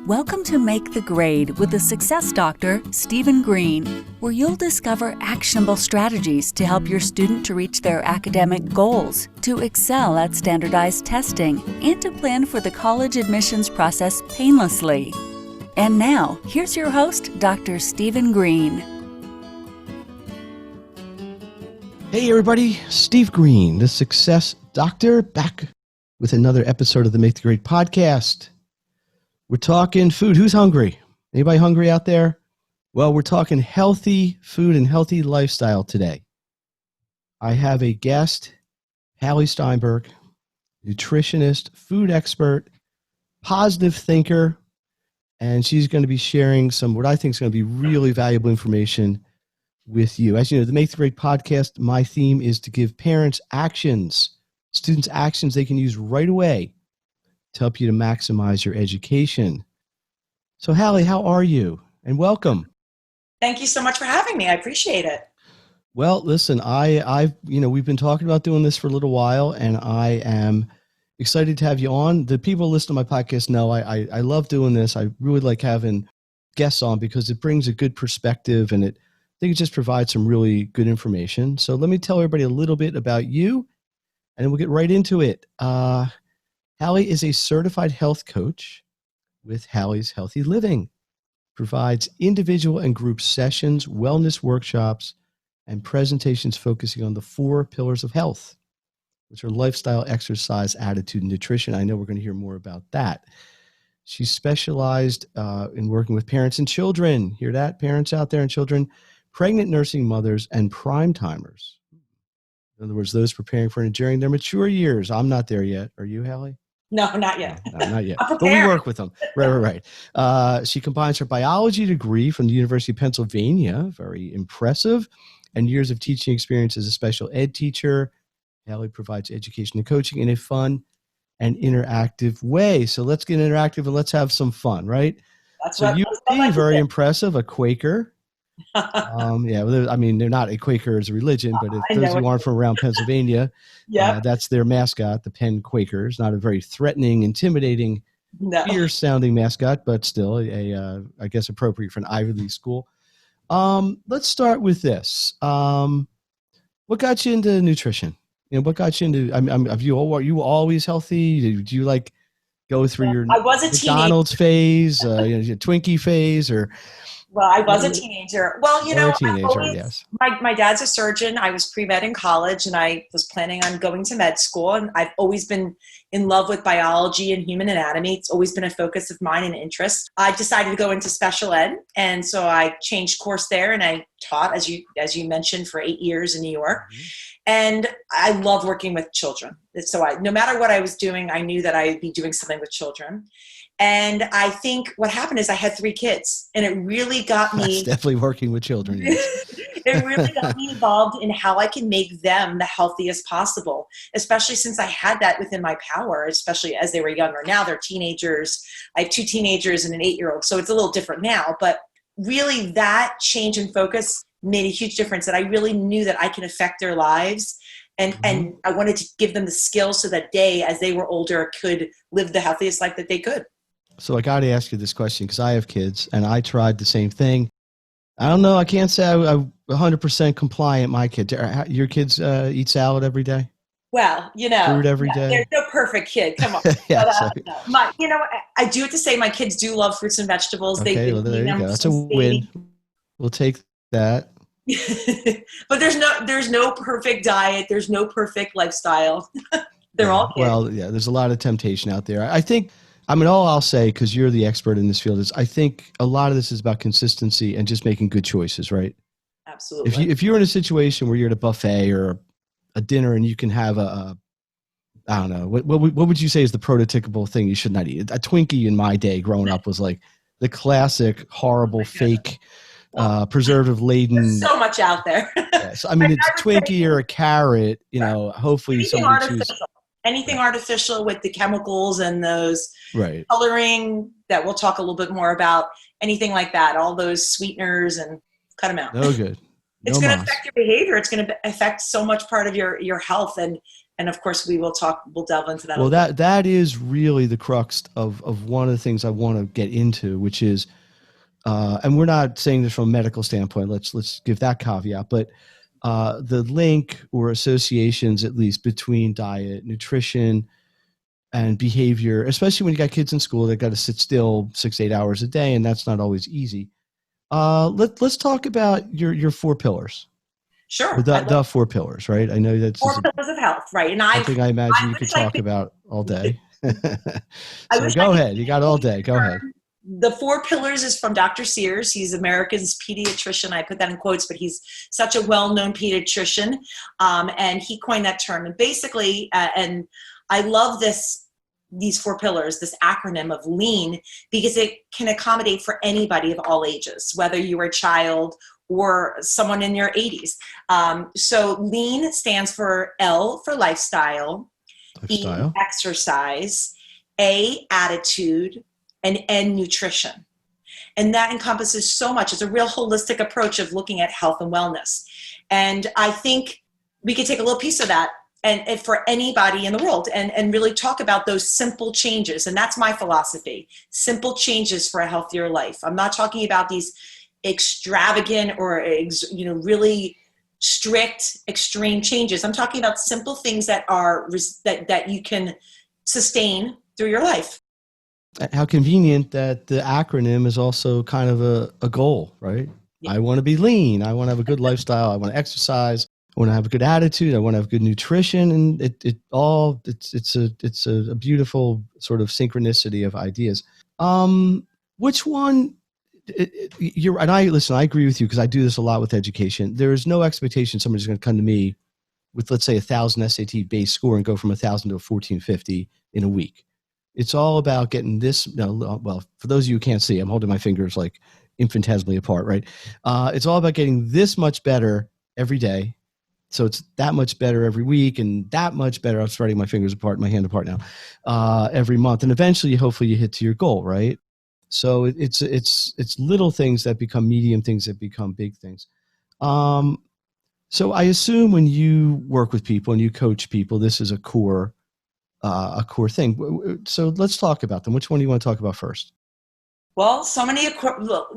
Welcome to Make the Grade with the Success Doctor, Stephen Green, where you'll discover actionable strategies to help your student to reach their academic goals, to excel at standardized testing, and to plan for the college admissions process painlessly. And now, here's your host, Dr. Stephen Green. Hey everybody, Steve Green, the Success Doctor, back with another episode of the Make the Grade podcast. We're talking food. Who's hungry? Anybody hungry out there? Well, we're talking healthy food and healthy lifestyle today. I have a guest, Hallie Steinberg, nutritionist, food expert, positive thinker, and she's going to be sharing some what I think is going to be really valuable information with you. As you know, the Make the Grade podcast, my theme is to give parents actions, students actions they can use right away to help you to maximize your education. So Hallie, how are you? And welcome. Thank you so much for having me. I appreciate it. Well, listen, we've been talking about doing this for a little while, and I am excited to have you on. The people who listen to my podcast know I love doing this. I really like having guests on because it brings a good perspective, and I think it just provides some really good information. So let me tell everybody a little bit about you, and then we'll get right into it. Hallie is a certified health coach with Hallie's Healthy Living, provides individual and group sessions, wellness workshops, and presentations focusing on the 4 pillars of health, which are lifestyle, exercise, attitude, and nutrition. I know we're going to hear more about that. She specialized in working with parents and children. Hear that? Parents out there and children, pregnant nursing mothers, and prime timers. In other words, those preparing for and during their mature years. I'm not there yet. Are you, Hallie? No, not yet. No, not yet. But we work with them. Right. She combines her biology degree from the University of Pennsylvania, very impressive, and years of teaching experience as a special ed teacher. Hallie provides education and coaching in a fun and interactive way. So let's get interactive and let's have some fun, right? That's so what you seem very impressive, a Quaker. They're not a Quaker as a religion, but if those who aren't from around Pennsylvania, that's their mascot, the Penn Quakers. Not a very threatening, intimidating, fierce-sounding mascot, but still, I guess, appropriate for an Ivy League school. Let's start with this. What got you into nutrition? What got you into? Are you always healthy? Did you go through your McDonald's phase, your Twinkie phase, or? Well, I was a teenager. Well, yes. My dad's a surgeon. I was pre-med in college, and I was planning on going to med school. And I've always been in love with biology and human anatomy. It's always been a focus of mine and interest. I decided to go into special ed, and so I changed course there, and I taught, as you mentioned, for 8 years in New York. Mm-hmm. And I love working with children. So no matter what I was doing, I knew that I'd be doing something with children. And I think what happened is I had 3 kids, and it really got me. That's definitely working with children. Yes. It really got me involved in how I can make them the healthiest possible, especially since I had that within my power, especially as they were younger. Now they're teenagers. I have 2 teenagers and an 8-year-old, so it's a little different now. But really that change in focus made a huge difference, that I really knew that I can affect their lives. And I wanted to give them the skills so that they, as they were older, could live the healthiest life that they could. So I got to ask you this question because I have kids and I tried the same thing. I don't know. I can't say I'm 100% compliant. My kids, your kids eat salad every day? Well, fruit every day. There's no perfect kid. Come on. I do have to say my kids do love fruits and vegetables. Okay, there you go. That's a win. We'll take that. But there's no perfect diet. There's no perfect lifestyle. They're all kids. Well, yeah, there's a lot of temptation out there. All I'll say, because you're the expert in this field, is I think a lot of this is about consistency and just making good choices, right? Absolutely. If you're in a situation where you're at a buffet or a dinner and you can have I don't know, what would you say is the prototypical thing you should not eat? A Twinkie in my day growing up was like the classic, horrible, fake, preservative-laden. There's so much out there. Yes. It's a Twinkie or a carrot, hopefully somebody chooses. Anything artificial with the chemicals and those coloring that we'll talk a little bit more about, anything like that, all those sweeteners, and cut them out. No good. It's going to affect your behavior. It's going to affect so much part of your health. And And of course, we'll delve into that. Well, that is really the crux of one of the things I want to get into, which is, and we're not saying this from a medical standpoint. Let's give that caveat, but the link or associations, at least, between diet, nutrition, and behavior, especially when you got kids in school that got to sit still 6 to 8 hours a day, and that's not always easy. Let's talk about your 4 pillars. Sure. Or the 4 pillars, right? I know that's 4 pillars of health, right? And something I imagine you could talk about all day. So go ahead. You got all day. Go ahead. The 4 pillars is from Dr. Sears. He's America's pediatrician. I put that in quotes, but he's such a well-known pediatrician. And he coined that term. And basically, and I love these 4 pillars, this acronym of LEAN, because it can accommodate for anybody of all ages, whether you are a child or someone in your 80s. So LEAN stands for L for lifestyle, E, exercise, A, attitude, and N, nutrition. And that encompasses so much. It's a real holistic approach of looking at health and wellness. And I think we could take a little piece of that and for anybody in the world and really talk about those simple changes. And that's my philosophy, simple changes for a healthier life. I'm not talking about these extravagant or really strict extreme changes. I'm talking about simple things that are that you can sustain through your life. How convenient that the acronym is also kind of a goal, right? Yeah. I want to be lean. I want to have a good lifestyle. I want to exercise. I want to have a good attitude. I want to have good nutrition, and it's a beautiful sort of synchronicity of ideas. Which one? I agree with you because I do this a lot with education. There is no expectation somebody's going to come to me with, let's say, 1,000 SAT base score and go from 1,000 to 1,450 in a week. It's all about getting this. Well, for those of you who can't see, I'm holding my fingers like infinitesimally apart, right? It's all about getting this much better every day. So it's that much better every week, and that much better. I'm spreading my fingers apart, my hand apart now, every month, and eventually, hopefully, you hit to your goal, right? So it's little things that become medium things that become big things. So I assume when you work with people and you coach people, this is a core thing. So let's talk about them. Which one do you want to talk about first? Well, so many.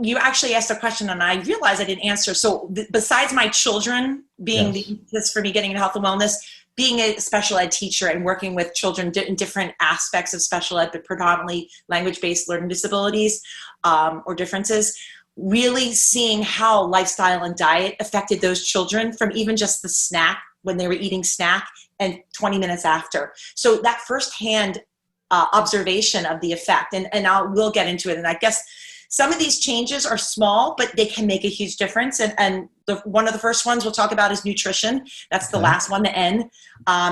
You actually asked a question, and I realized I didn't answer. So, besides my children being the impetus for me getting into health and wellness, being a special ed teacher and working with children in different aspects of special ed, but predominantly language-based learning disabilities or differences, really seeing how lifestyle and diet affected those children from even just the snack when they were eating snack and 20 minutes after. So that firsthand observation of the effect, and we'll get into it. And I guess some of these changes are small, but they can make a huge difference. And one of the first ones we'll talk about is nutrition. That's the last one, the N,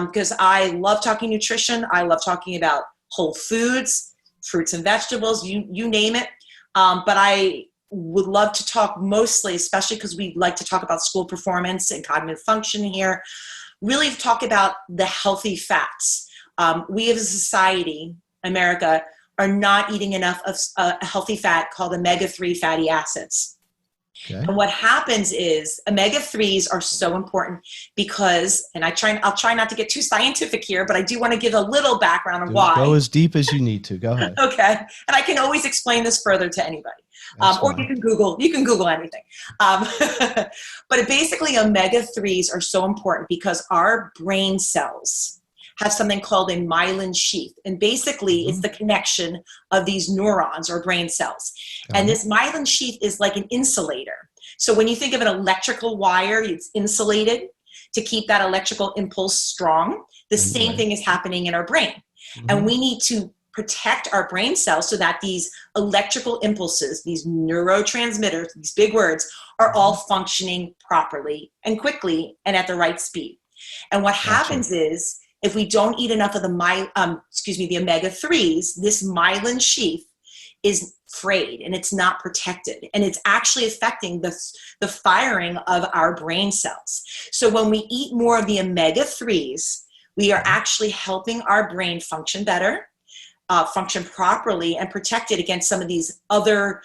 because I love talking nutrition. I love talking about whole foods, fruits and vegetables, you name it. But I would love to talk mostly, especially because we like to talk about school performance and cognitive function here, really talk about the healthy fats. We as a society, America, are not eating enough of a healthy fat called omega-3 fatty acids. Okay. And what happens is omega-3s are so important because, and I'll try not to get too scientific here, but I do want to give a little background on why. Go as deep as you need to. Go ahead. Okay. And I can always explain this further to anybody. Or you can Google anything. But basically omega-3s are so important because our brain cells have something called a myelin sheath. And basically it's the connection of these neurons or brain cells. And this myelin sheath is like an insulator. So when you think of an electrical wire, it's insulated to keep that electrical impulse strong. The same thing is happening in our brain. And we need to protect our brain cells so that these electrical impulses, these neurotransmitters, these big words, are all functioning properly and quickly and at the right speed. And what happens is, if we don't eat enough of the omega-3s, this myelin sheath is frayed and it's not protected. And it's actually affecting the firing of our brain cells. So when we eat more of the omega-3s, we are actually helping our brain function better, function properly, and protect it against some of these other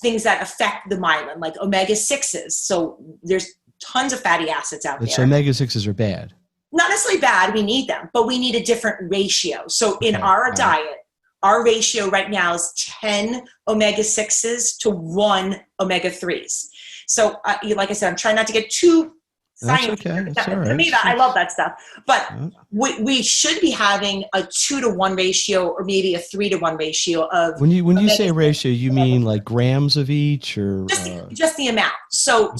things that affect the myelin, like omega-6s. So there's tons of fatty acids out there. So omega-6s are bad. not necessarily bad. We need them, but we need a different ratio. So in our right. diet, our ratio right now is 10 omega-6s to 1 omega-3s. So like I said, I'm trying not to get too science. Okay. That's all right. To me, I love that stuff. But we should be having a 2-to-1 ratio, or maybe a 3-to-1 ratio of. When you say ratio, you mean like grams of each, or just the amount. So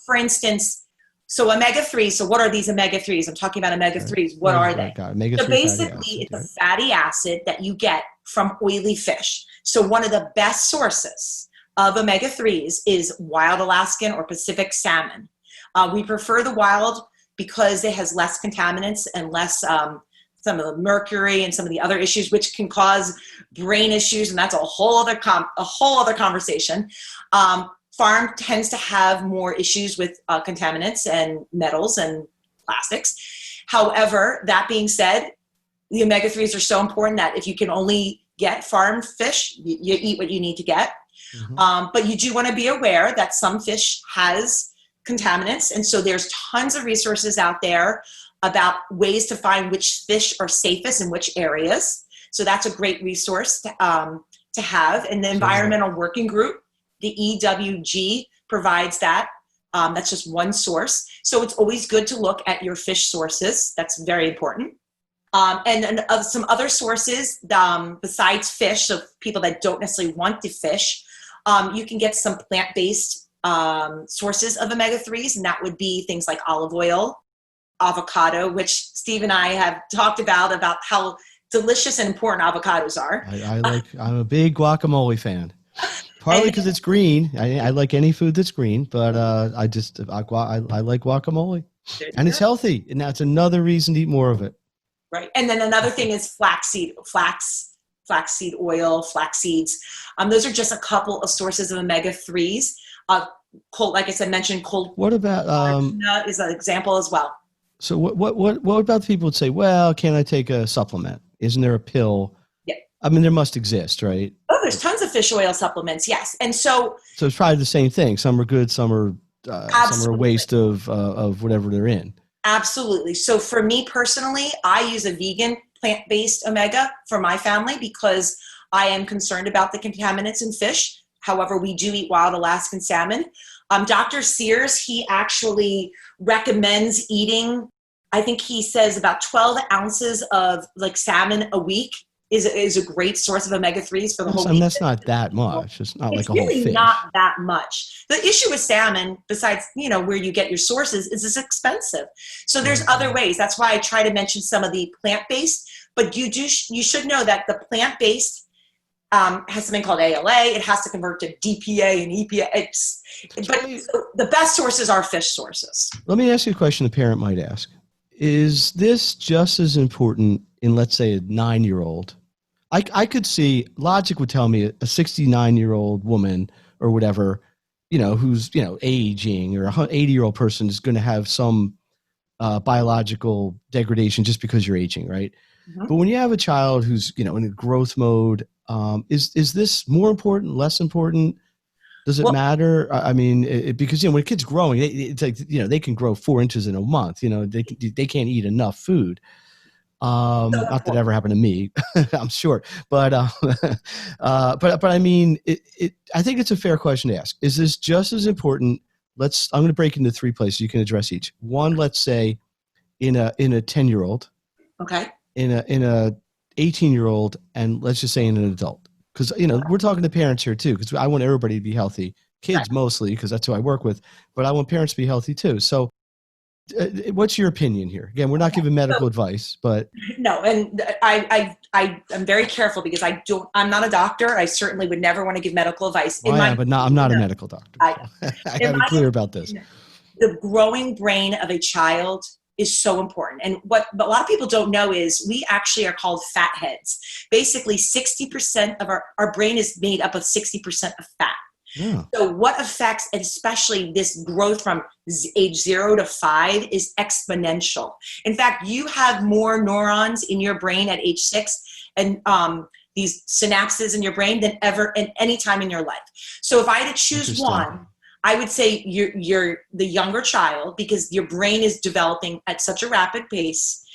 for instance, so omega-3. So what are these omega-3s? I'm talking about omega-3s. What are they? So basically, it's a fatty acid that you get from oily fish. So one of the best sources of omega-3s is wild Alaskan or Pacific salmon. We prefer the wild because it has less contaminants and less some of the mercury and some of the other issues, which can cause brain issues, and that's a whole other conversation. Farm tends to have more issues with contaminants and metals and plastics. However, that being said, the omega-3s are so important that if you can only get farm fish, you eat what you need to get. But you do want to be aware that some fish has contaminants, and so there's tons of resources out there about ways to find which fish are safest in which areas. So that's a great resource to have. And the Environmental Working Group, the EWG, provides that. That's just one source. So it's always good to look at your fish sources. That's very important. And some other sources besides fish, so people that don't necessarily want to fish, you can get some plant-based sources of omega-3s, and that would be things like olive oil, avocado, which Steve and I have talked about how delicious and important avocados are. I'm a big guacamole fan. Partly because it's green. I like any food that's green, but I like guacamole, and it's healthy, and that's another reason to eat more of it. Right, and then another thing is flaxseed oil, flax seeds. Those are just a couple of sources of omega-3s. Cold, like I said, mentioned cold. What about nut is an example as well. So what about the people would say, well, can I take a supplement? Isn't there a pill? Yeah. I mean, there must exist, right? Oh, there's tons of fish oil supplements, yes. And so it's probably the same thing. Some are good, some are a waste of whatever they're in. Absolutely. So for me personally, I use a vegan plant-based omega for my family because I am concerned about the contaminants in fish. However, we do eat wild Alaskan salmon. Dr. Sears, he actually recommends eating, I think he says about 12 ounces of like salmon a week is a great source of omega-3s for the whole week. And that's not that much. It's not like a whole fish. It's really not that much. The issue with salmon, besides, where you get your sources, is it's expensive. So there's other ways. That's why I try to mention some of the plant-based, but you should know that the plant-based has something called ALA. It has to convert to DPA and EPA. So the best sources are fish sources. Let me ask you a question a parent might ask. Is this just as important in, let's say, a 9-year-old? I could see, logic would tell me a 69-year-old woman or whatever, who's, aging, or a 80-year-old person is going to have some biological degradation just because you're aging, right? Mm-hmm. But when you have a child who's, in a growth mode, is this more important, less important? Does it matter? I mean, because, when a kid's growing, it's like, they can grow 4 inches in a month. They can't eat enough food. Not that ever happened to me, I'm sure. But I mean, I think it's a fair question to ask. Is this just as important? I'm going to break into 3 places. You can address each. One, let's say in a 10-year-old. Okay. In a 18-year-old, and let's just say in an adult. Because, we're talking to parents here too, because I want everybody to be healthy. Kids mostly, because that's who I work with. But I want parents to be healthy too. So what's your opinion here? Again, we're not giving medical advice, but. No, and I'm very careful because I'm not a doctor. I certainly would never want to give medical advice. I'm not a medical doctor. I got to be clear about this. The growing brain of a child is so important. And what a lot of people don't know is we actually are called fat heads. Basically, 60% of our brain is made up of 60% of fat. Yeah. So what affects, especially this growth from age 0 to 5, is exponential. In fact, you have more neurons in your brain at age 6 and these synapses in your brain than ever in any time in your life. So if I had to choose one, I would say you're the younger child, because your brain is developing at such a rapid pace.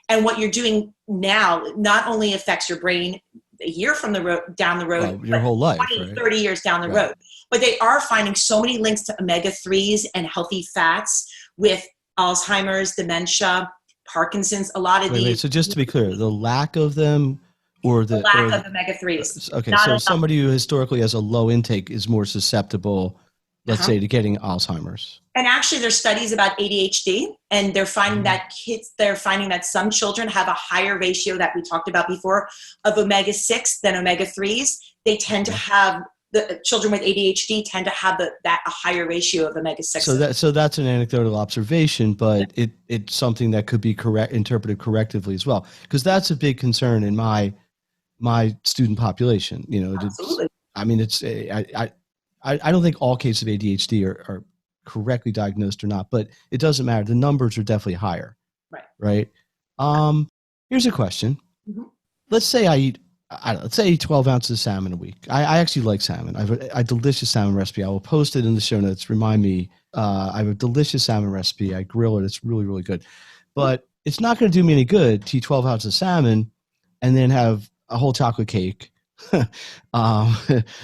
And what you're doing now not only affects your brain a year from the road, down the road, well, your whole life, 20, right? 30 years down the road. But they are finding so many links to omega-3s and healthy fats with Alzheimer's, dementia, Parkinson's, a lot of these. Wait, so just to be clear, the lack of them or the lack of omega-3s. Okay, so somebody who historically has a low intake is more susceptible, let's say, to getting Alzheimer's. And actually there's studies about ADHD, and they're finding that some children have a higher ratio that we talked about before of omega-6 than omega-3s. They tend to have, the children with ADHD tend to have a higher ratio of omega-6. So that's an anecdotal observation, but it's something that could be interpreted correctively as well, because that's a big concern in my student population. Absolutely. I mean, I don't think all cases of ADHD are correctly diagnosed or not, but it doesn't matter. The numbers are definitely higher. Right. Here's a question. Mm-hmm. Let's say I eat 12 ounces of salmon a week. I actually like salmon. I have a delicious salmon recipe. I will post it in the show notes. Remind me. I have a delicious salmon recipe. I grill it. It's really, really good. But it's not going to do me any good to eat 12 ounces of salmon and then have a whole chocolate cake. No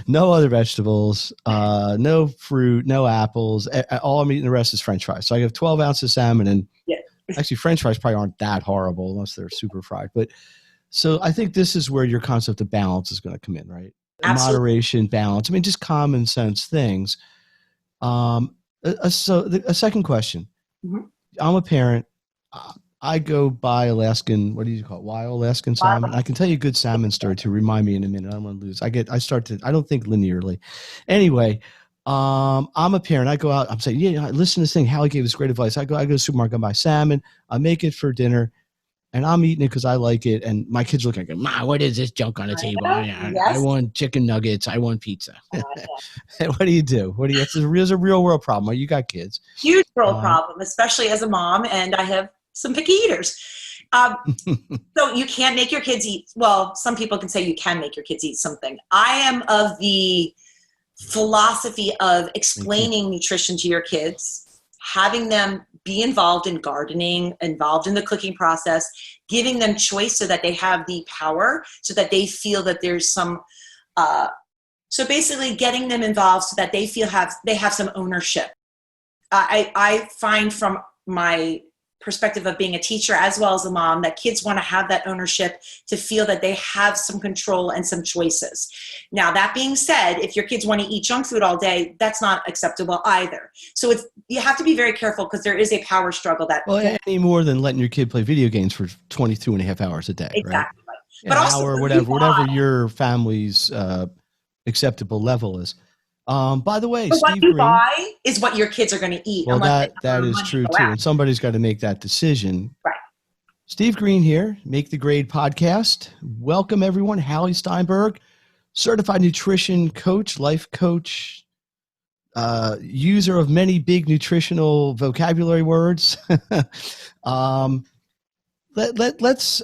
other vegetables, no fruit, no apples. All I'm eating the rest is French fries. So I have 12 ounces of salmon, and actually French fries probably aren't that horrible unless they're super fried. But so I think this is where your concept of balance is going to come in, right? Absolutely. Moderation, balance. I mean, just common sense things. So a second question. Mm-hmm. I'm a parent. I go buy Alaskan, what do you call it? Wild Alaskan salmon. I can tell you a good salmon story to remind me in a minute. I don't want to lose. I don't think linearly. Anyway, I'm a parent. I go out, I'm saying, listen to this thing. Hallie gave us great advice. I go to the supermarket, I buy salmon. I make it for dinner, and I'm eating it because I like it. And my kids look like, Ma, what is this junk on the table? I want chicken nuggets. I want pizza. What do you do? It's a real world problem. You got kids. Huge world problem, especially as a mom, and I have some picky eaters. So you can't make your kids eat. Well, some people can say you can make your kids eat something. I am of the philosophy of explaining nutrition to your kids, having them be involved in gardening, involved in the cooking process, giving them choice so that they have the power, so that they feel that there's some, so basically getting them involved so that they feel they have some ownership. I find from my perspective of being a teacher as well as a mom that kids want to have that ownership, to feel that they have some control and some choices. Now, that being said, if your kids want to eat junk food all day, that's not acceptable either. So you have to be very careful, because there is a power struggle any more than letting your kid play video games for 22 and a half hours a day. Exactly. Right? But also, hour, whatever your family's acceptable level is. By the way, but Steve what you Green, buy is what your kids are going to eat. Well, that is true too, and somebody's got to make that decision. Right. Steve Green here, Make the Grade podcast. Welcome everyone. Hallie Steinberg, certified nutrition coach, life coach, user of many big nutritional vocabulary words. Let's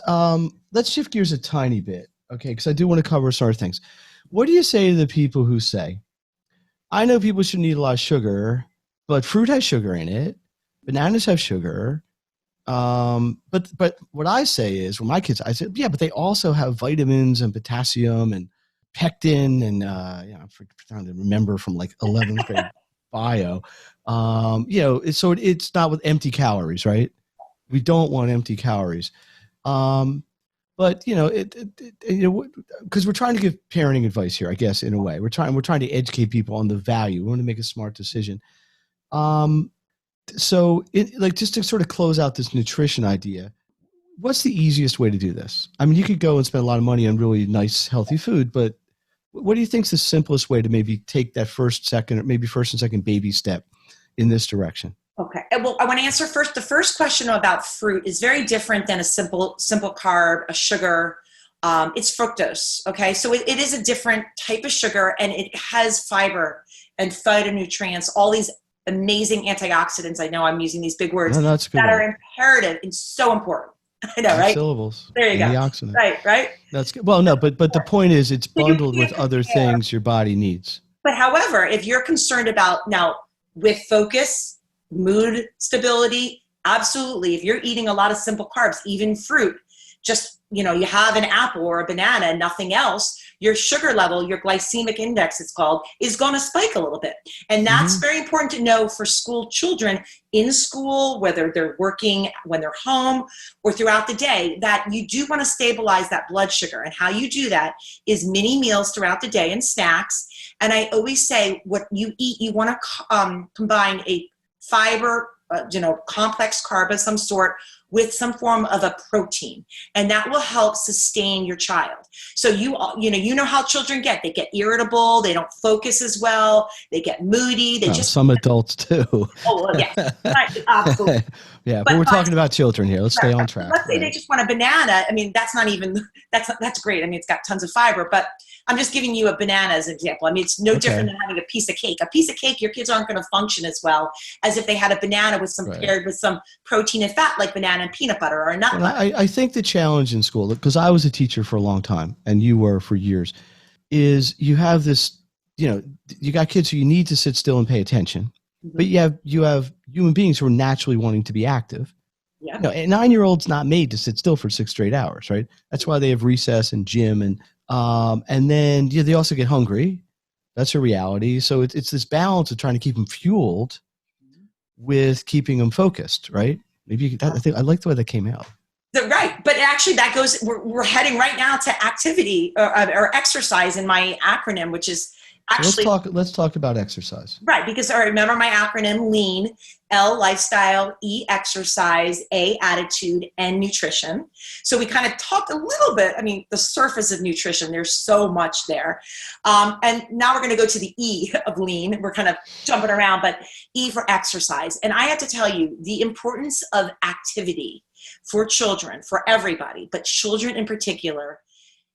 shift gears a tiny bit, okay? Because I do want to cover certain things. What do you say to the people who say, I know people shouldn't eat a lot of sugar, but fruit has sugar in it. Bananas have sugar. But what I say is, when my kids, I said, yeah, but they also have vitamins and potassium and pectin and, I'm trying to remember from like 11th grade bio. So it's not with empty calories, right? We don't want empty calories. But because we're trying to give parenting advice here, I guess, in a way, we're trying to educate people on the value. We want to make a smart decision. So just to sort of close out this nutrition idea, what's the easiest way to do this? I mean, you could go and spend a lot of money on really nice, healthy food, but what do you think is the simplest way to maybe take that first and second baby step in this direction? Okay. Well, I want to answer first. The first question about fruit is very different than a simple carb, a sugar. It's fructose. Okay. So it is a different type of sugar, and it has fiber and phytonutrients, all these amazing antioxidants. I know I'm using these big words that are imperative and so important. I know, right? Syllables. There you go. Antioxidant. Right. That's good. Well, no, but the point is, it's bundled with other things your body needs. But however, if you're concerned about now, with focus, mood stability, absolutely. If you're eating a lot of simple carbs, even fruit, just, you have an apple or a banana, nothing else, your sugar level, your glycemic index, it's called, is going to spike a little bit. And that's very important to know for school children in school, whether they're working, when they're home, or throughout the day, that you do want to stabilize that blood sugar. And how you do that is mini meals throughout the day and snacks. And I always say, what you eat, you want to combine a fiber, complex carb of some sort with some form of a protein, and that will help sustain your child. So you know how children get. They get irritable. They don't focus as well. They get moody. Some adults too. Oh, well, yeah, absolutely. Yeah, but we're talking about children here. Let's stay on track. Let's say they just want a banana. I mean, that's great. I mean, it's got tons of fiber, but I'm just giving you a banana as an example. I mean, it's no different than having a piece of cake. A piece of cake, your kids aren't going to function as well as if they had a banana with some paired with some protein and fat, like banana and peanut butter or a nut butter. I think the challenge in school, because I was a teacher for a long time and you were for years, is you have this, you got kids who you need to sit still and pay attention, but you have human beings who are naturally wanting to be active. Yeah. A 9-year-old's not made to sit still for 6 straight hours, right? That's why they have recess and gym and then they also get hungry. That's a reality. So it's this balance of trying to keep them fueled with keeping them focused, right? Maybe I like the way that came out. Right. But actually that goes, we're heading right now to activity or exercise in my acronym, which is actually. Let's talk about exercise. Right. Because I remember my acronym: LEAN, L, lifestyle, E, exercise, A, attitude, and nutrition. So we kind of talked a little bit, the surface of nutrition, there's so much there. And now we're going to go to the E of LEAN. We're kind of jumping around, but E for exercise. And I have to tell you, the importance of activity for children, for everybody, but children in particular,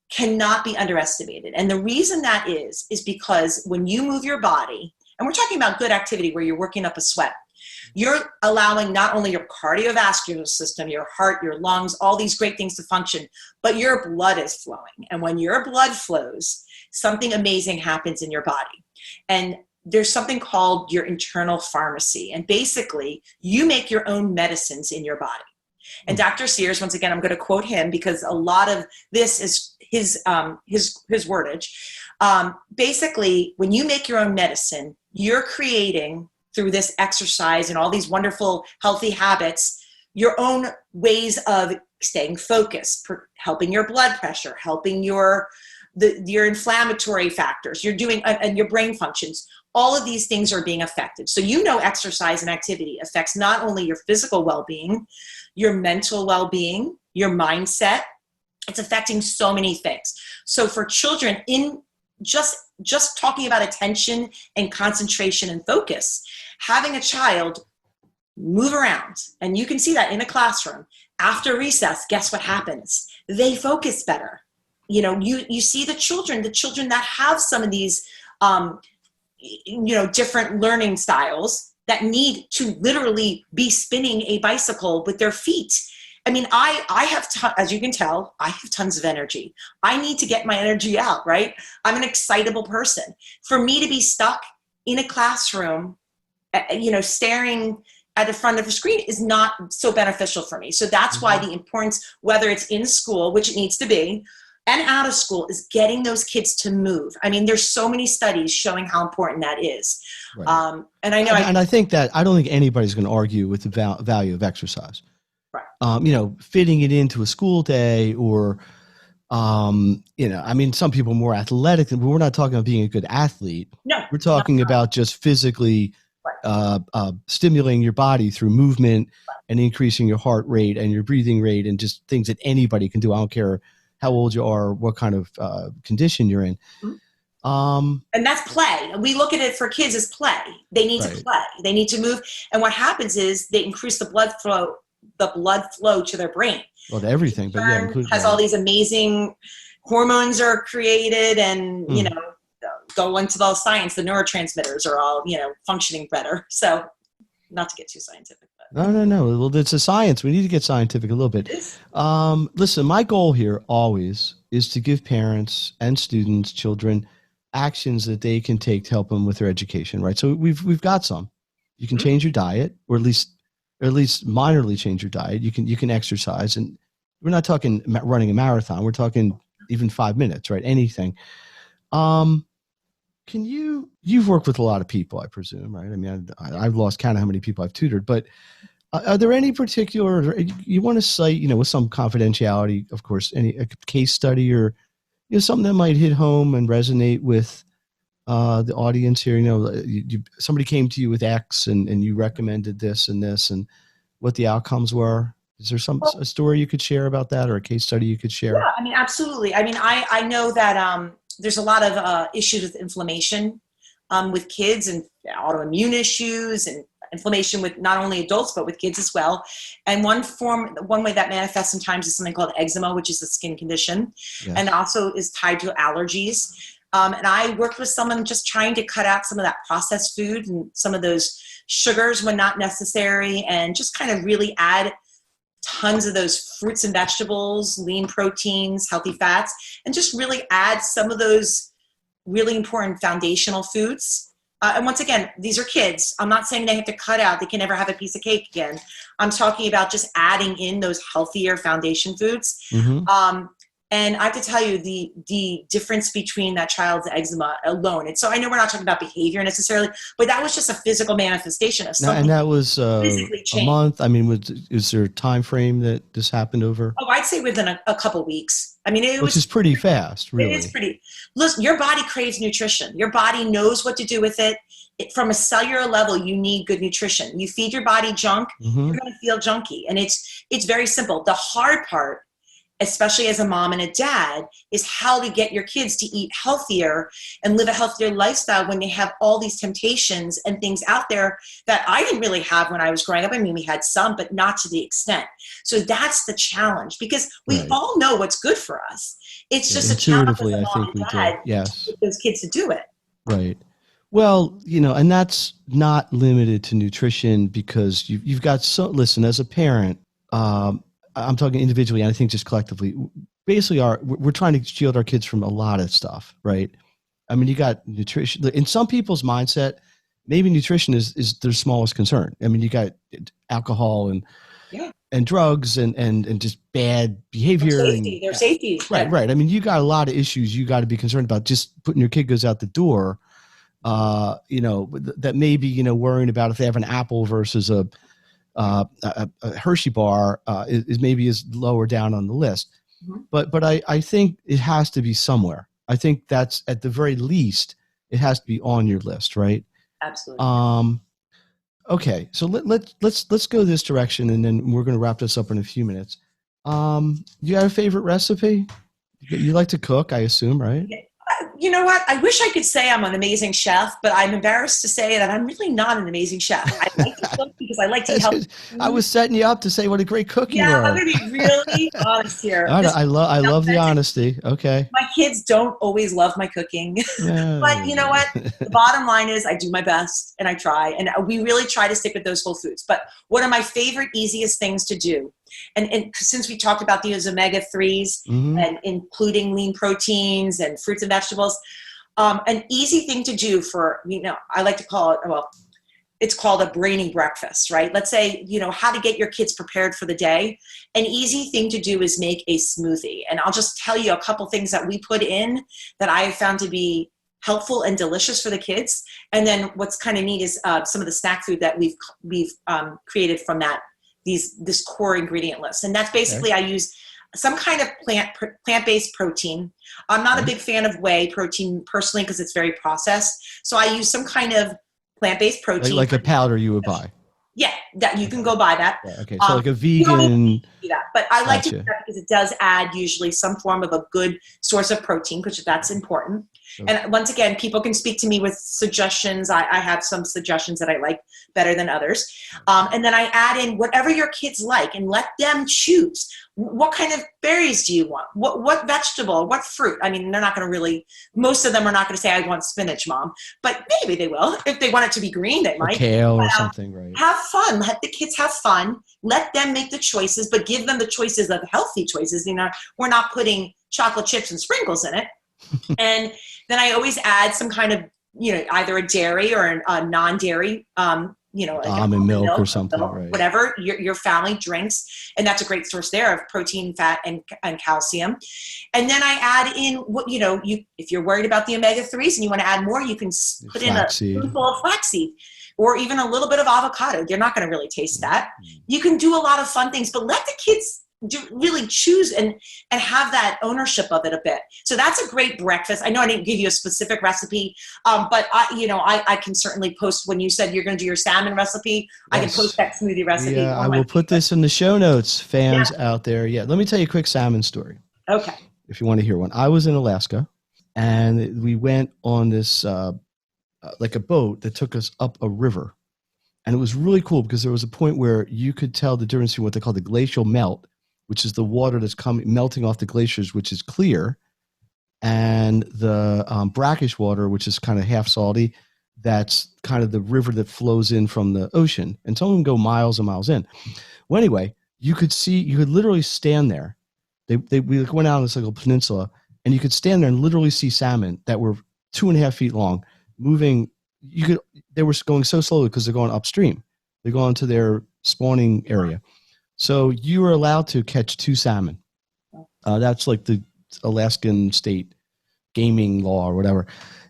cannot be underestimated. And the reason that is because when you move your body, and we're talking about good activity where you're working up a sweat, you're allowing not only your cardiovascular system, your heart, your lungs, all these great things to function, but your blood is flowing. And when your blood flows, something amazing happens in your body. And there's something called your internal pharmacy. And basically, you make your own medicines in your body. And Dr. Sears, once again, I'm going to quote him because a lot of this is his wordage. Basically, when you make your own medicine, you're creating, through this exercise and all these wonderful healthy habits, your own ways of staying focused, helping your blood pressure, helping your inflammatory factors, you're doing, and your brain functions. All of these things are being affected. So exercise and activity affects not only your physical well-being, your mental well-being, your mindset. It's affecting so many things. So for children, in just talking about attention and concentration and focus, having a child move around, and you can see that in a classroom, after recess, guess what happens? They focus better. You see the children that have some of these, different learning styles that need to literally be spinning a bicycle with their feet. I have, as you can tell, I have tons of energy. I need to get my energy out, right? I'm an excitable person. For me to be stuck in a classroom, staring at the front of the screen is not so beneficial for me. So that's why the importance, whether it's in school, which it needs to be, and out of school, is getting those kids to move. There's so many studies showing how important that is. Right. And I know, I think that I don't think anybody's going to argue with the value of exercise. Right. Fitting it into a school day or, some people are more athletic, but we're not talking about being a good athlete. No, we're talking about just physically stimulating your body through movement and increasing your heart rate and your breathing rate and just things that anybody can do. I don't care how old you are, what kind of condition you're in. And that's play. We look at it for kids as play. They need to play. They need to move. And what happens is they increase the blood flow to their brain. Well, to everything, but has all these amazing hormones are created, and go into the science. The neurotransmitters are all functioning better. So, not to get too scientific. No. Well, it's a science. We need to get scientific a little bit. Listen, my goal here always is to give parents and students, children, actions that they can take to help them with their education, right? So we've got some. You can change your diet, or at least minorly change your diet. You can exercise, and we're not talking running a marathon. We're talking even 5 minutes, right? Anything. You've worked with a lot of people, I presume, right? I mean, I've lost count of how many people I've tutored, but are there any particular, you want to cite, with some confidentiality, of course, a case study or, something that might hit home and resonate with the audience here? Somebody came to you with X and you recommended this and what the outcomes were. Is there a story you could share about that, or a case study you could share? Yeah, I mean, absolutely. I mean, I know that there's a lot of issues with inflammation with kids, and autoimmune issues, and inflammation with not only adults, but with kids as well. And one way that manifests sometimes is something called eczema, which is a skin condition, yes, and also is tied to allergies. And I worked with someone just trying to cut out some of that processed food and some of those sugars when not necessary, and just kind of really add tons of those fruits and vegetables, lean proteins, healthy fats, and just really add some of those really important foundational foods. And once again, these are kids. I'm not saying they have to cut out, they can never have a piece of cake again. I'm talking about just adding in those healthier foundation foods. Mm-hmm. And I have to tell you the difference between that child's eczema alone. And so I know we're not talking about behavior necessarily, but that was just a physical manifestation of something. And that was a month. I mean, is there a time frame that this happened over? Oh, I'd say within a couple weeks. I mean, which is pretty fast, really. It is pretty. Listen, your body craves nutrition. Your body knows what to do with it. From a cellular level, you need good nutrition. You feed your body junk, mm-hmm, you're going to feel junky. And it's very simple. The hard part, especially as a mom and a dad, is how to get your kids to eat healthier and live a healthier lifestyle when they have all these temptations and things out there that I didn't really have when I was growing up. I mean, we had some, but not to the extent. So that's the challenge, because we all know what's good for us. It's just intuitively, I think we do. Yes. To get those kids to do it. Right. Well, and that's not limited to nutrition, because you've got listen, as a parent, I'm talking individually, and I think just collectively, basically we're trying to shield our kids from a lot of stuff, right? I mean, you got nutrition. In some people's mindset, maybe nutrition is their smallest concern. I mean, you got alcohol and drugs and just bad behavior. Their safety. Right. I mean, you got a lot of issues you got to be concerned about. Just putting your kid goes out the door, that maybe, worrying about if they have an apple versus a Hershey bar is lower down on the list. Mm-hmm. But I think it has to be somewhere. I think that's, at the very least, it has to be on your list, right? Absolutely. Okay, so let's go this direction, and then we're going to wrap this up in a few minutes. You got a favorite recipe? You like to cook, I assume, right? You know what? I wish I could say I'm an amazing chef, but I'm embarrassed to say that I'm really not an amazing chef. I like to cook because I like to eat healthy. I was setting you up to say what a great cook you are. Yeah, I'm going to be really honest here. I love the honesty. Okay. My kids don't always love my cooking, but you know what? The bottom line is I do my best and I try, and we really try to stick with those whole foods. But one of my favorite, easiest things to do, and since we talked about these omega-3s, mm-hmm, and including lean proteins and fruits and vegetables, an easy thing to do for, I like to call it, it's called a brainy breakfast, right? Let's say, how to get your kids prepared for the day. An easy thing to do is make a smoothie. And I'll just tell you a couple things that we put in that I have found to be helpful and delicious for the kids. And then what's kind of neat is some of the snack food that we've created from this core ingredient list. And that's basically, I use some kind of plant-based protein. I'm not a big fan of whey protein personally, because it's very processed. So I use some kind of plant-based protein. Like a powder you would buy. Yeah, that you can go buy that. Yeah, okay, so like a vegan. But I like to do that because it does add usually some form of a good source of protein, because that's important. Okay. And once again, people can speak to me with suggestions. I have some suggestions that I like better than others. And then I add in whatever your kids like and let them choose. What kind of berries do you want? What vegetable? What fruit? I mean, they're not going to really, most of them are not going to say, I want spinach, Mom. But maybe they will. If they want it to be green, they might. Or kale or something, right? Have fun. Let the kids have fun. Let them make the choices, but give them the choices of healthy choices. We're not putting chocolate chips and sprinkles in it. And then I always add some kind of, either a dairy or a non-dairy like almond milk or milk, something, right? whatever your family drinks. And that's a great source there of protein, fat, and calcium. And then I add in what, if you're worried about the omega-3s and you want to add more, you can put in a spoonful of flaxseed or even a little bit of avocado. They're not going to really taste that. You can do a lot of fun things, but let the kids really choose and have that ownership of it a bit. So that's a great breakfast. I know I didn't give you a specific recipe, but I can certainly post when you said you're going to do your salmon recipe. Yes. I can post that smoothie recipe. Yeah, I will put this in the show notes, fans out there. Yeah, let me tell you a quick salmon story. Okay. If you want to hear one. I was in Alaska, and we went on this like a boat that took us up a river. And it was really cool because there was a point where you could tell the difference between what they call the glacial melt, which is the water that's melting off the glaciers, which is clear, and the brackish water, which is kind of half salty. That's kind of the river that flows in from the ocean. And some of them go miles and miles in. Well, anyway, you could literally stand there. We went out on this little peninsula, and you could stand there and literally see salmon that were 2.5 feet long moving. They were going so slowly because they're going upstream. They're going to their spawning area. So you were allowed to catch 2 salmon. That's like the Alaskan state gaming law or whatever.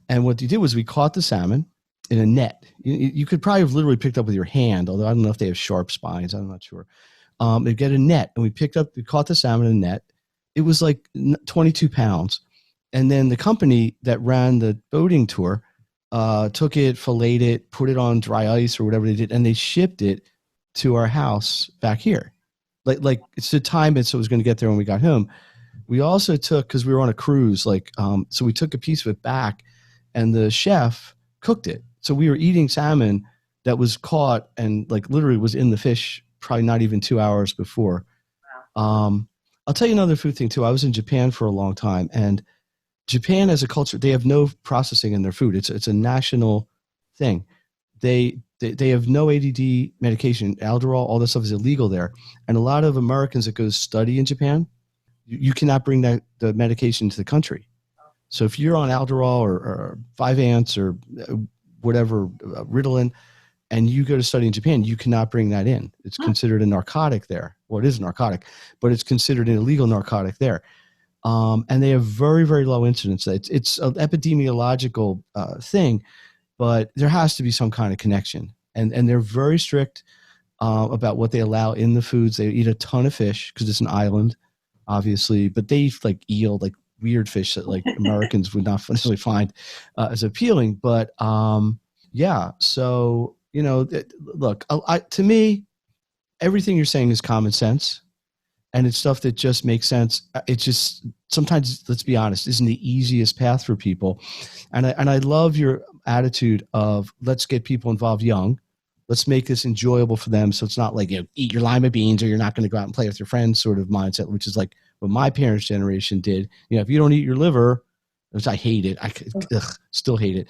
And what you did was we caught the salmon in a net. You could probably have literally picked up with your hand, although I don't know if they have sharp spines. I'm not sure. They get a net, and we caught the salmon in a net. It was like 22 pounds. And then the company that ran the boating tour took it, filleted it, put it on dry ice or whatever they did, and they shipped it to our house back here. Like it's the time it so it was going to get there when we got home. We also took, because we were on a cruise, so we took a piece of it back, and the chef cooked it. So we were eating salmon that was caught and like literally was in the fish probably not even 2 hours before. Wow. I'll tell you another food thing too. I was in Japan for a long time, and Japan as a culture, they have no processing in their food. It's a national thing. They have no ADD medication, Alderol, all this stuff is illegal there. And a lot of Americans that go study in Japan, you cannot bring the medication to the country. So if you're on Alderol or 5-ANTS or whatever, Ritalin, and you go to study in Japan, you cannot bring that in. It's considered a narcotic there. Well, it is a narcotic, but it's considered an illegal narcotic there. And they have very, very low incidence. It's an epidemiological thing, but there has to be some kind of connection. And they're very strict about what they allow in the foods. They eat a ton of fish because it's an island, obviously, but they eat like eel, like weird fish that like Americans would not necessarily find as appealing. But yeah, so, look, to me, everything you're saying is common sense. And it's stuff that just makes sense. It's just sometimes, let's be honest, isn't the easiest path for people. And I love your attitude of let's get people involved young. Let's make this enjoyable for them. So it's not like eat your lima beans or you're not going to go out and play with your friends sort of mindset, which is like what my parents' generation did. If you don't eat your liver, which I hate it, still hate it.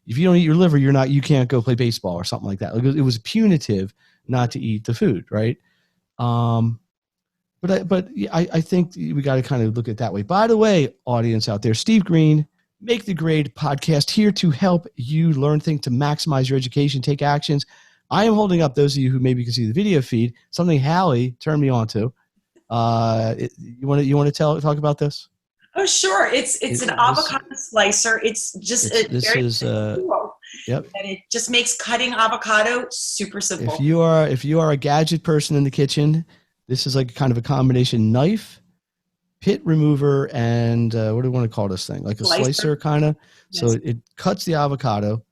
If you don't eat your liver, you can't go play baseball or something like that. It was punitive not to eat the food, right? But I think we got to kind of look at it that way. By the way, audience out there, Steve Green, Make the Grade podcast, here to help you learn things to maximize your education, take actions. I am holding up those of you who maybe can see the video feed, something Hallie turned me on to. You want to talk about this? Oh, sure. It's an avocado slicer. It's just Yep. And it just makes cutting avocado super simple. If you are a gadget person in the kitchen, this is like kind of a combination knife, pit remover, and what do we want to call this thing? Like a slicer kind of. Yes. So it cuts the avocado,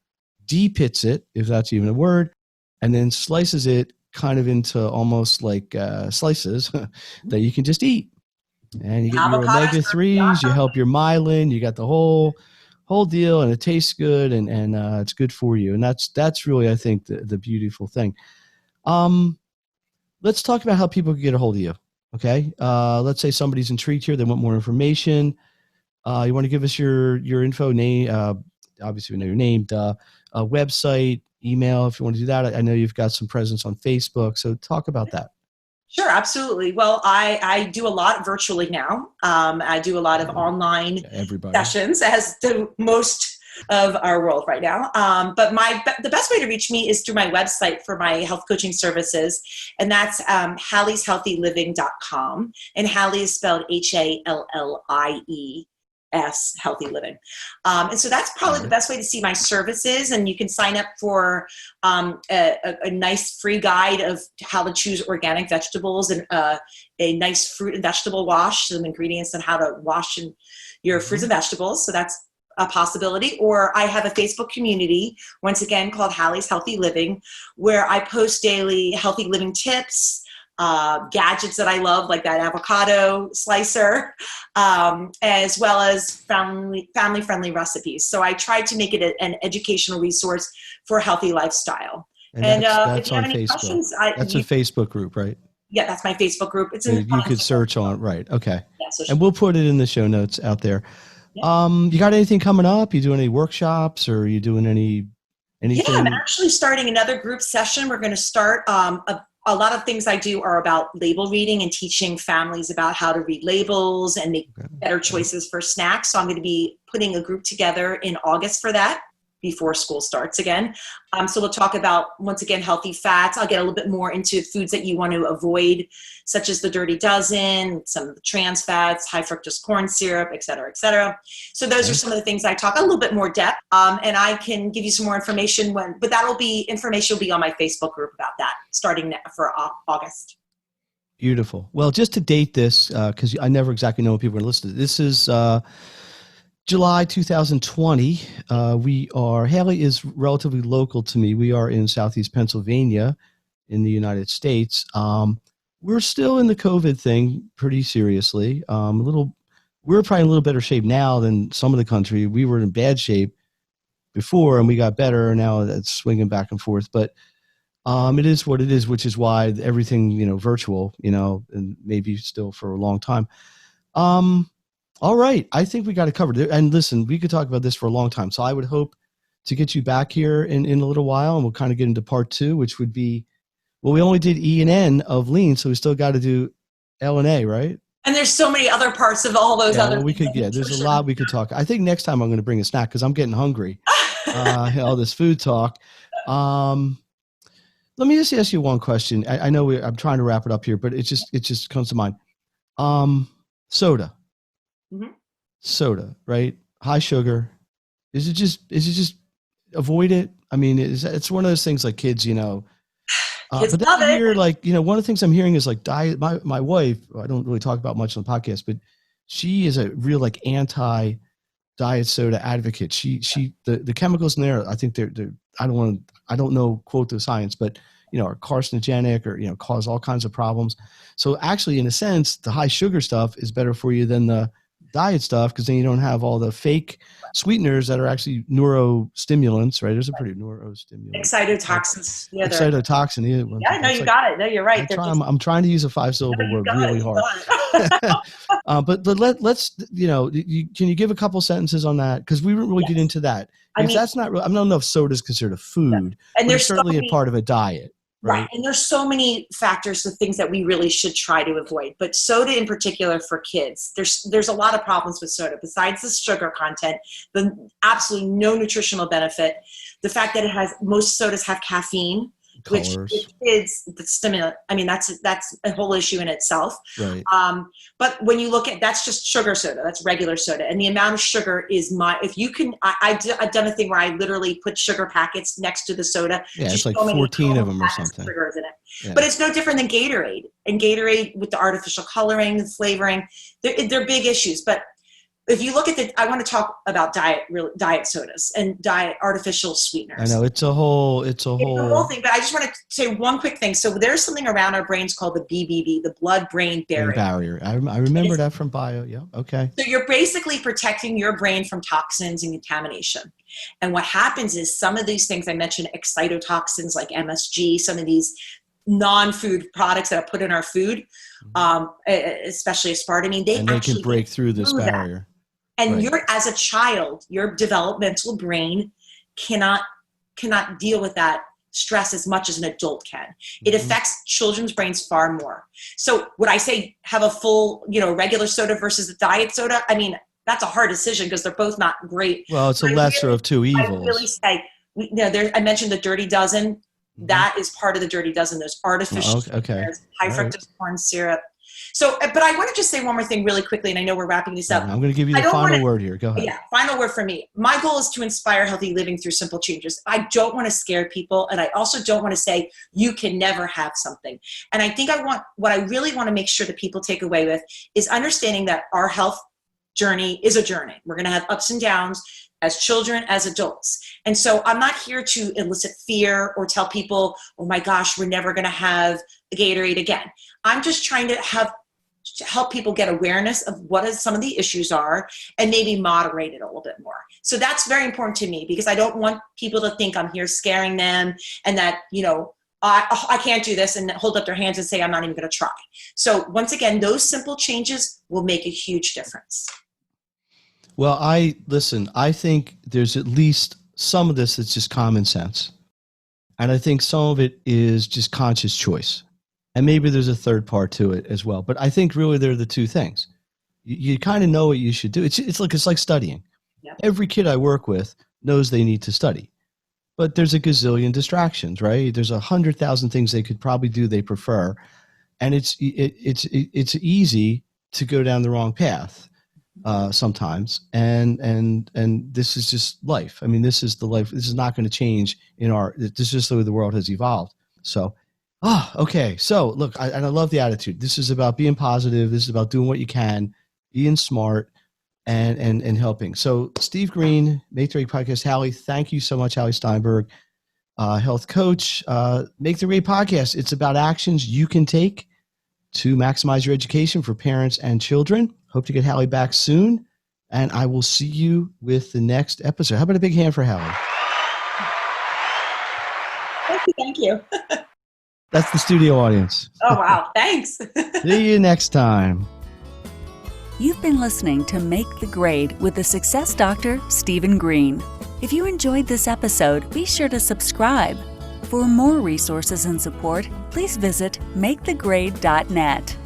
de-pits it, if that's even a word, and then slices it kind of into almost like slices that you can just eat. And you get your omega-3s, you help your myelin, you got the whole deal, and it tastes good, and it's good for you. And that's really, I think, the beautiful thing. Let's talk about how people can get a hold of you. Okay. Let's say somebody's intrigued here. They want more information. You want to give us your info, name, obviously we know your name, website, email, if you want to do that. I know you've got some presence on Facebook. So talk about that. Sure, absolutely. Well, I do a lot virtually now. I do a lot of online sessions, as do most of our world right now. But the best way to reach me is through my website for my health coaching services. And that's Hallie'sHealthyLiving.com. And Hallie is spelled HALLIE. Healthy Living. And so that's probably the best way to see my services. And you can sign up for a nice free guide of how to choose organic vegetables and a nice fruit and vegetable wash, some ingredients on how to wash your fruits and vegetables. So that's a possibility. Or I have a Facebook community, once again, called Hallie's Healthy Living, where I post daily healthy living tips, gadgets that I love, like that avocado slicer, as well as family-friendly recipes. So I try to make it an educational resource for a healthy lifestyle. And that's if you have on any Facebook. questions, That's a Facebook group, right? Yeah, that's my Facebook group. It's you could search on, right? Okay. Yeah, and we'll put it in the show notes out there. Yeah. You got anything coming up? You doing any workshops, or are you doing anything? Yeah, I'm actually starting another group session. We're going to start a lot of things I do are about label reading and teaching families about how to read labels and make better choices for snacks. So I'm going to be putting a group together in August for that before school starts again. So we'll talk about, once again, healthy fats. I'll get a little bit more into foods that you want to avoid, such as the dirty dozen, some of the trans fats, high fructose corn syrup, et cetera, et cetera. So those are some of the things I talk a little bit more depth. And I can give you some more information but information will be on my Facebook group about that starting for August. Beautiful. Well, just to date this, because I never exactly know when people are listening. This is July 2020. Hallie is relatively local to me. We are in Southeast Pennsylvania in the United States. We're still in the COVID thing pretty seriously. We're probably in a little better shape now than some of the country. We were in bad shape before and we got better. Now that's swinging back and forth, but it is what it is, which is why everything, virtual, and maybe still for a long time. All right. I think we got it covered. And listen, we could talk about this for a long time. So I would hope to get you back here in a little while, and we'll kind of get into part 2, which would be, well, we only did E and N of lean, so we still got to do L and A, right? And there's so many other parts of all those other things. There's a lot we could talk. I think next time I'm going to bring a snack because I'm getting hungry. All this food talk. Let me just ask you one question. I know I'm trying to wrap it up here, but it just comes to mind. Soda. Mm-hmm. Soda, right? High sugar. Is it just avoid it? I mean, it's one of those things like kids, Kids but love it. Here, one of the things I'm hearing is diet. My wife, I don't really talk about much on the podcast, but she is a real anti diet soda advocate. The chemicals in there, I think they're I don't know quote the science, but are carcinogenic or cause all kinds of problems. So actually, in a sense, the high sugar stuff is better for you than the diet stuff, because then you don't have all the fake sweeteners that are actually neurostimulants, right? There's a pretty neurostimulant. Excitotoxins. Yeah, excitotoxin. Yeah, no, you got it. No, you're right. I'm trying to use a 5-syllable word really hard. But let's, can you give a couple sentences on that? Because we didn't really get into that. Because that's not real. I don't know if soda is considered a food, and there's certainly a part of a diet. Right. And there's so many factors of things that we really should try to avoid. But soda in particular for kids, there's a lot of problems with soda. Besides the sugar content, the absolutely no nutritional benefit. The fact that most sodas have caffeine, colors. Which kids, the stimulant. I mean, that's a whole issue in itself. Right. But when you look at, that's just sugar soda, that's regular soda. And the amount of sugar is if you can, I've done a thing where I literally put sugar packets next to the soda. Yeah, it's 14 of them or something. Sugars in it. Yeah. But it's no different than Gatorade. And Gatorade with the artificial coloring, the flavoring, they're big issues. But if you look at I want to talk about diet sodas and diet artificial sweeteners. I know it's a whole thing, but I just want to say one quick thing. So there's something around our brains called the BBB, the blood-brain barrier. I remember that from bio. Yeah. Okay. So you're basically protecting your brain from toxins and contamination. And what happens is some of these things I mentioned, excitotoxins like MSG, some of these non-food products that are put in our food, especially aspartame, they can break through this barrier. And as a child, your developmental brain cannot deal with that stress as much as an adult can. It affects children's brains far more. So would I say have a full, regular soda versus a diet soda? I mean, that's a hard decision because they're both not great. Well, it's a lesser of two I evils. really say, I mentioned the dirty dozen. That is part of the dirty dozen. There's artificial sweeteners, high fructose corn syrup. So, but I want to just say one more thing really quickly, and I know we're wrapping this up. I'm going to give you the final word here. Go ahead. Yeah, final word for me. My goal is to inspire healthy living through simple changes. I don't want to scare people, and I also don't want to say you can never have something. And I think what I really want to make sure that people take away with is understanding that our health journey is a journey. We're going to have ups and downs as children, as adults. And so I'm not here to elicit fear or tell people, oh my gosh, we're never going to have a Gatorade again. I'm just trying to help people get awareness of what some of the issues are and maybe moderate it a little bit more. So that's very important to me because I don't want people to think I'm here scaring them and that, I can't do this and hold up their hands and say, I'm not even going to try. So once again, those simple changes will make a huge difference. Well, I think there's at least some of this that's just common sense. And I think some of it is just conscious choice. And maybe there's a third part to it as well. But I think really they're the two things. You kind of know what you should do. It's like studying. Yep. Every kid I work with knows they need to study. But there's a gazillion distractions, right? There's 100,000 things they could probably do they prefer. And it's easy to go down the wrong path. Sometimes, and this is just life. I mean, this is the life. This is not going to change this is just the way the world has evolved. So, okay. So look, I love the attitude. This is about being positive. This is about doing what you can, being smart, and helping. So Steve Green, Make the Grade Podcast. Hallie, thank you so much. Hallie Steinberg, health coach, Make the Grade Podcast. It's about actions you can take to maximize your education for parents and children. Hope to get Hallie back soon, and I will see you with the next episode. How about a big hand for Hallie? Thank you. That's the studio audience. Oh, wow. Thanks. See you next time. You've been listening to Make the Grade with the Success Doctor, Stephen Green. If you enjoyed this episode, be sure to subscribe. For more resources and support, please visit makethegrade.net.